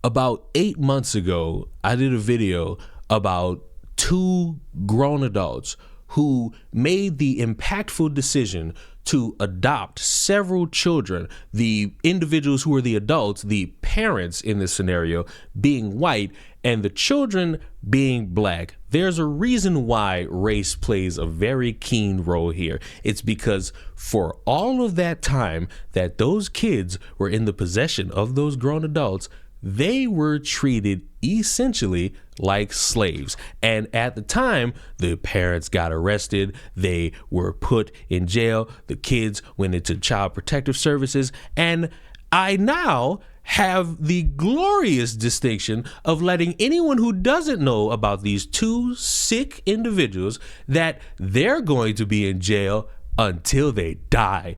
About 8 months ago, I did a video about two grown adults who made the impactful decision to adopt several children, the individuals who were the adults, the parents in this scenario, being white and the children being black. There's a reason why race plays a very keen role here. It's because for all of that time that those kids were in the possession of those grown adults, they were treated essentially like slaves. And at the time, the parents got arrested. They were put in jail. The kids went into child protective services. And I now have the glorious distinction of letting anyone who doesn't know about these two sick individuals that they're going to be in jail until they die.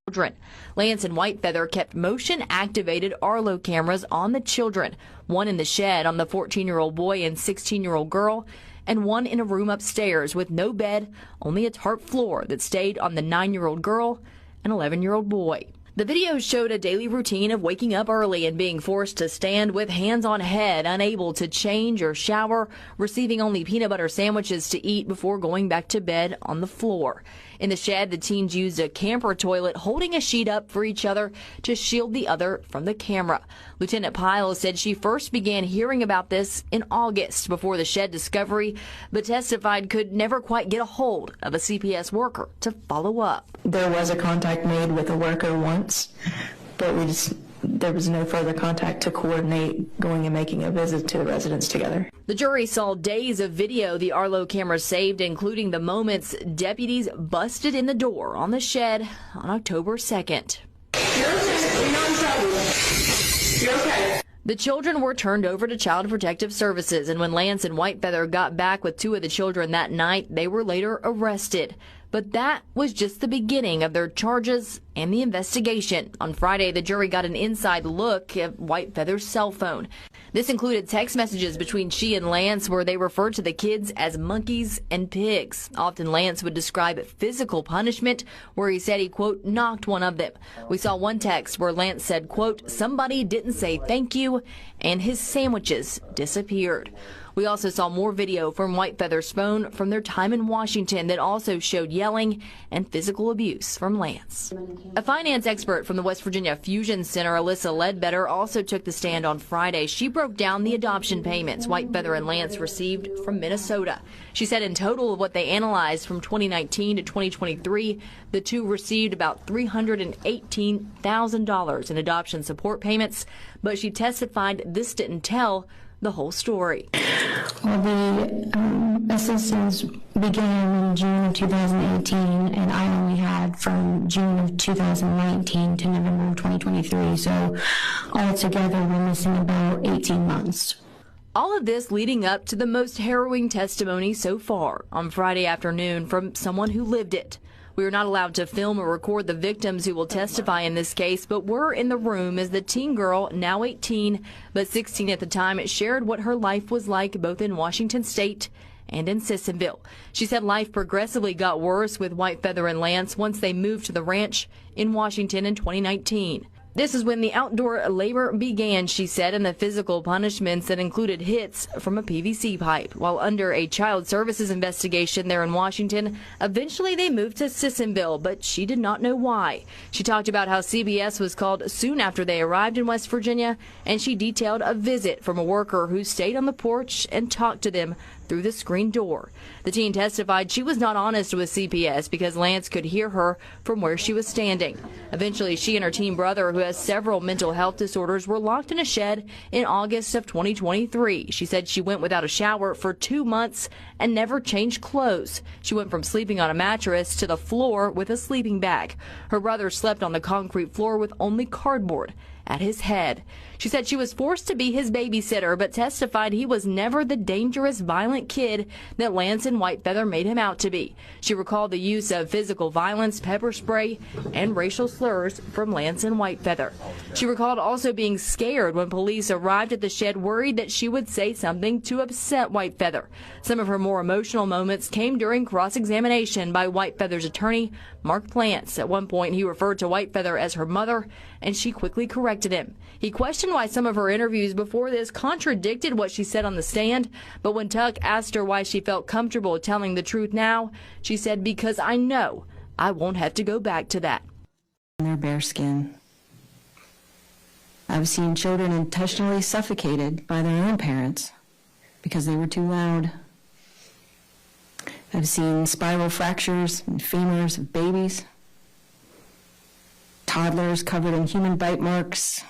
Lance and Whitefeather kept motion-activated Arlo cameras on the children, one in the shed on the 14-year-old boy and 16-year-old girl, and one in a room upstairs with no bed, only a tarp floor that stayed on the 9-year-old girl and 11-year-old boy. The video showed a daily routine of waking up early and being forced to stand with hands on head, unable to change or shower, receiving only peanut butter sandwiches to eat before going back to bed on the floor. In the shed, the teens used a camper toilet, holding a sheet up for each other to shield the other from the camera. Lieutenant Pyle said she first began hearing about this in August before the shed discovery, but testified could never quite get a hold of a CPS worker to follow up. There was a contact made with a worker once, but there was no further contact to coordinate going and making a visit to the residence together. The jury saw days of video the Arlo cameras saved, including the moments deputies busted in the door on the shed on October 2nd. You're okay. The children were turned over to Child Protective Services, and when Lance and Whitefeather got back with two of the children that night, they were later arrested. But that was just the beginning of their charges and the investigation. On Friday, the jury got an inside look at Whitefeather's cell phone. This included text messages between she and Lance where they referred to the kids as monkeys and pigs. Often Lance would describe physical punishment where he said he, quote, knocked one of them. We saw one text where Lance said, quote, somebody didn't say thank you, and his sandwiches disappeared. We also saw more video from Whitefeather's phone from their time in Washington that also showed yelling and physical abuse from Lance. A finance expert from the West Virginia Fusion Center, Alyssa Ledbetter, also took the stand on Friday. She broke down the adoption payments Whitefeather and Lance received from Minnesota. She said in total of what they analyzed from 2019 to 2023, the two received about $318,000 in adoption support payments, but she testified this didn't tell the whole story. Well, the assistance began in June of 2018, and I only had from June of 2019 to November of 2023, so altogether we're missing about 18 months. All of this leading up to the most harrowing testimony so far on Friday afternoon from someone who lived it. We are not allowed to film or record the victims who will testify in this case, but were in the room as the teen girl, now 18, but 16 at the time, shared what her life was like both in Washington State and in Sissonville. She said life progressively got worse with Whitefeather and Lance once they moved to the ranch in Washington in 2019. This is when the outdoor labor began, she said, and the physical punishments that included hits from a PVC pipe. While under a child services investigation there in Washington, eventually they moved to Sissonville, but she did not know why. She talked about how CBS was called soon after they arrived in West Virginia, and she detailed a visit from a worker who stayed on the porch and talked to them through the screen door. The teen testified she was not honest with CPS because Lance could hear her from where she was standing. Eventually, she and her teen brother, who has several mental health disorders, were locked in a shed in August of 2023. She said she went without a shower for 2 months and never changed clothes. She went from sleeping on a mattress to the floor with a sleeping bag. Her brother slept on the concrete floor with only cardboard at his head. She said she was forced to be his babysitter, but testified he was never the dangerous, violent kid that Lance and Whitefeather made him out to be. She recalled the use of physical violence, pepper spray, and racial slurs from Lance and Whitefeather. She recalled also being scared when police arrived at the shed, worried that she would say something to upset Whitefeather. Some of her more emotional moments came during cross-examination by Whitefeather's attorney, Mark Plants. At one point, he referred to Whitefeather as her mother and she quickly corrected him. He questioned why some of her interviews before this contradicted what she said on the stand, but when Tuck asked her why she felt comfortable telling the truth now, she said, "Because I know I won't have to go back to that." Their bare skin. I've seen children intentionally suffocated by their own parents because they were too loud. I've seen spiral fractures and femurs of babies, toddlers covered in human bite marks,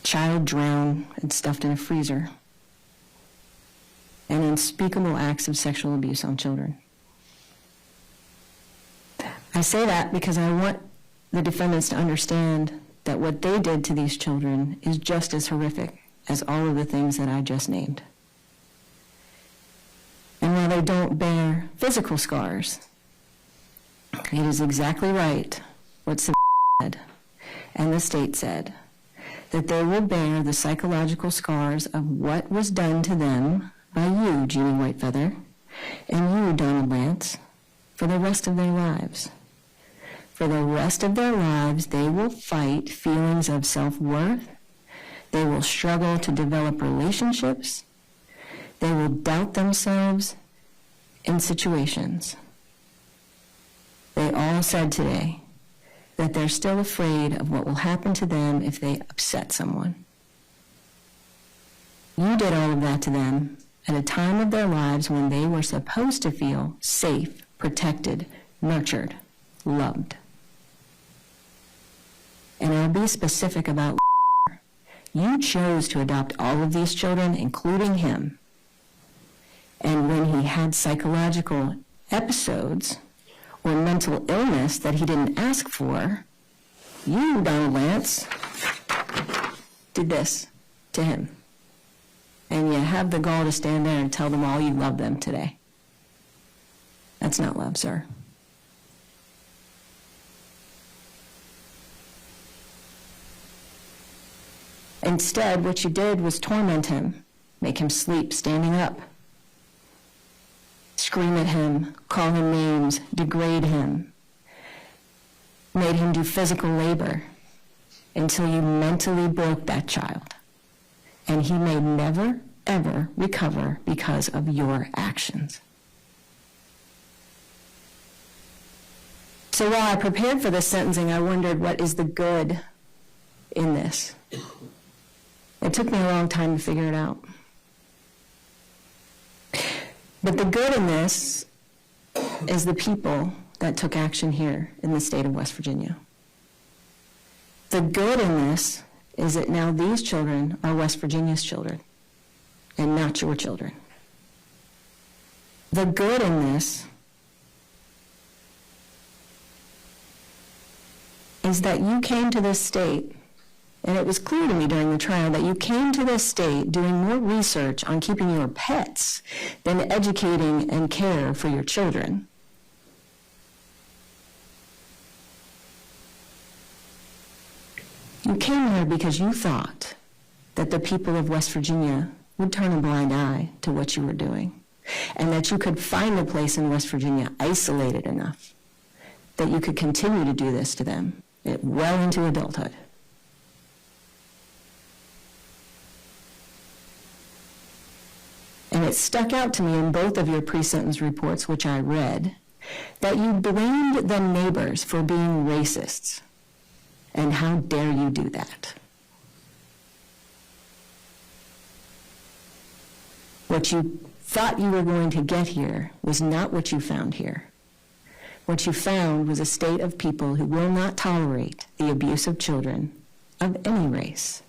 child drown and stuffed in a freezer, and unspeakable acts of sexual abuse on children. I say that because I want the defendants to understand that what they did to these children is just as horrific as all of the things that I just named. And while they don't bear physical scars, it is exactly right what said and the state said, that they will bear the psychological scars of what was done to them by you, Jeannie Whitefeather, and you, Donald Lance, for the rest of their lives. For the rest of their lives, they will fight feelings of self-worth. They will struggle to develop relationships. They will doubt themselves in situations. They all said today that they're still afraid of what will happen to them if they upset someone. You did all of that to them at a time of their lives when they were supposed to feel safe, protected, nurtured, loved. And I'll be specific about you chose to adopt all of these children, including him. And when he had psychological episodes or mental illness that he didn't ask for, you, Donald Lance, did this to him. And you have the gall to stand there and tell them all you love them today. That's not love, sir. Instead, what you did was torment him, make him sleep standing up, scream at him, call him names, degrade him, made him do physical labor until you mentally broke that child. And he may never, ever recover because of your actions. So while I prepared for this sentencing, I wondered, what is the good in this? It took me a long time to figure it out. But the good in this is the people that took action here in the state of West Virginia. The good in this is that now these children are West Virginia's children and not your children. The good in this is that you came to this state, and it was clear to me during the trial that you came to this state doing more research on keeping your pets than educating and care for your children. You came here because you thought that the people of West Virginia would turn a blind eye to what you were doing, and that you could find a place in West Virginia isolated enough that you could continue to do this to them well into adulthood. And it stuck out to me in both of your pre-sentence reports, which I read, that you blamed the neighbors for being racists. And how dare you do that? What you thought you were going to get here was not what you found here. What you found was a state of people who will not tolerate the abuse of children of any race.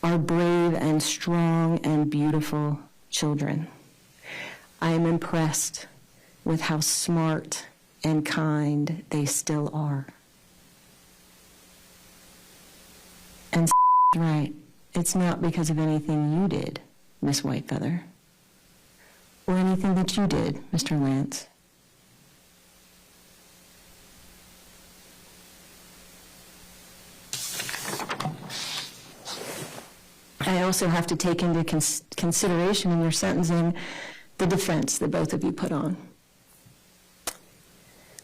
Are brave and strong and beautiful children. I am impressed with how smart and kind they still are. And right, it's not because of anything you did, Miss Whitefeather, or anything that you did, Mr. Lance. I also have to take into consideration in your sentencing the defense that both of you put on.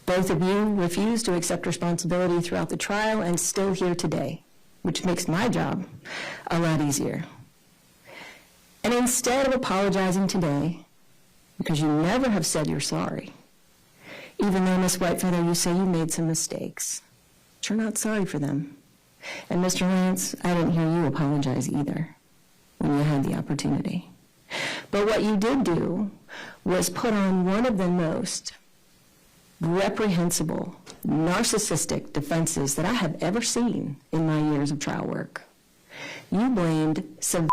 Both of you refused to accept responsibility throughout the trial and still here today, which makes my job a lot easier. And instead of apologizing today, because you never have said you're sorry, even though, Ms. Whitefeather, you say you made some mistakes, but you're not sorry for them. And Mr. Lance, I didn't hear you apologize either when you had the opportunity. But what you did do was put on one of the most reprehensible, narcissistic defenses that I have ever seen in my years of trial work. You blamed some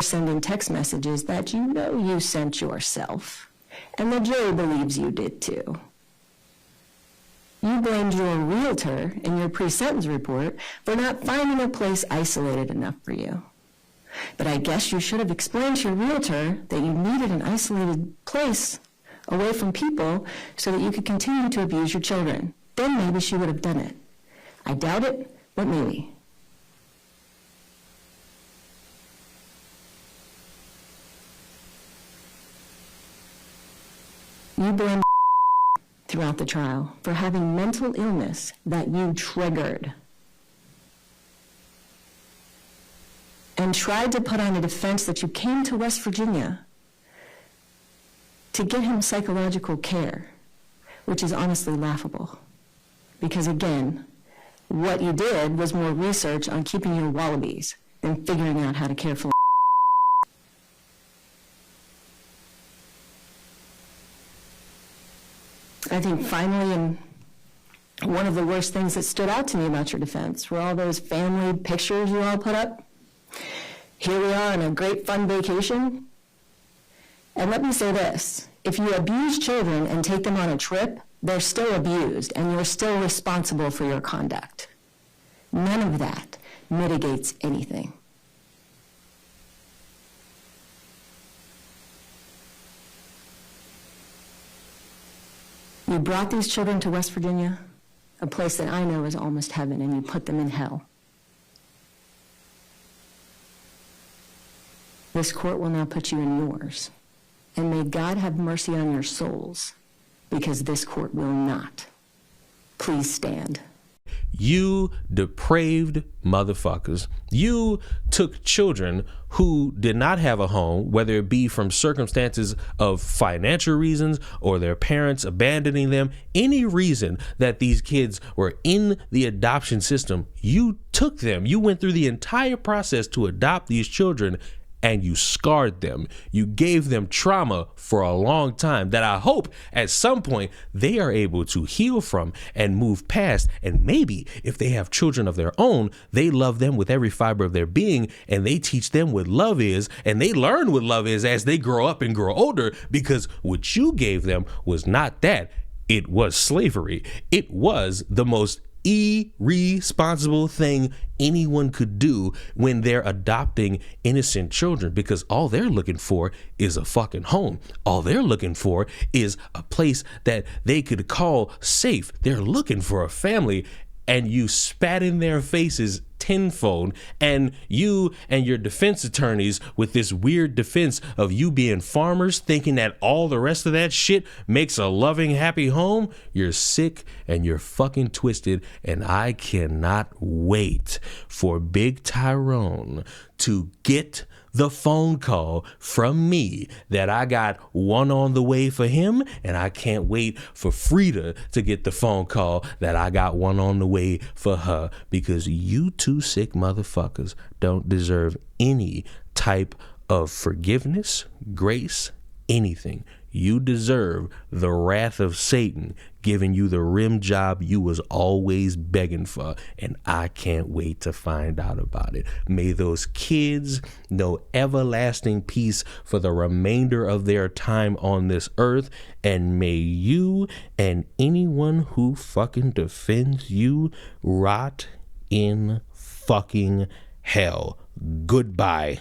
sending text messages that you know you sent yourself, and the jury believes you did too. You blamed your realtor in your pre-sentence report for not finding a place isolated enough for you. But I guess you should have explained to your realtor that you needed an isolated place away from people so that you could continue to abuse your children. Then maybe she would have done it. I doubt it, but maybe. You blamed throughout the trial for having mental illness that you triggered, and tried to put on a defense that you came to West Virginia to get him psychological care, which is honestly laughable. Because again, what you did was more research on keeping your wallabies than figuring out how to care for. I think finally, and one of the worst things that stood out to me about your defense were all those family pictures you all put up. Here we are on a great fun vacation. And let me say this, if you abuse children and take them on a trip, they're still abused and you're still responsible for your conduct. None of that mitigates anything. You brought these children to West Virginia, a place that I know is almost heaven, and you put them in hell. This court will now put you in yours. And may God have mercy on your souls, because this court will not. Please stand. You depraved motherfuckers. You took children who did not have a home, whether it be from circumstances of financial reasons or their parents abandoning them, any reason that these kids were in the adoption system. You took them. You went through the entire process to adopt these children, and you scarred them. You gave them trauma for a long time that I hope at some point they are able to heal from and move past. And maybe if they have children of their own, they love them with every fiber of their being, and they teach them what love is, and they learn what love is as they grow up and grow older, because what you gave them was not that. It was slavery. It was the most irresponsible thing anyone could do when they're adopting innocent children, because all they're looking for is a fucking home. All they're looking for is a place that they could call safe. They're looking for a family, and you spat in their faces tenfold, and you and your defense attorneys with this weird defense of you being farmers, thinking that all the rest of that shit makes a loving, happy home. You're sick and you're fucking twisted, and I cannot wait for Big Tyrone to get the phone call from me that I got one on the way for him, and I can't wait for Frida to get the phone call that I got one on the way for her, because you two sick motherfuckers don't deserve any type of forgiveness, grace, anything. You deserve the wrath of Satan giving you the rim job you was always begging for, and I can't wait to find out about it. May those kids know everlasting peace for the remainder of their time on this earth, and may you and anyone who fucking defends you rot in fucking hell. Goodbye.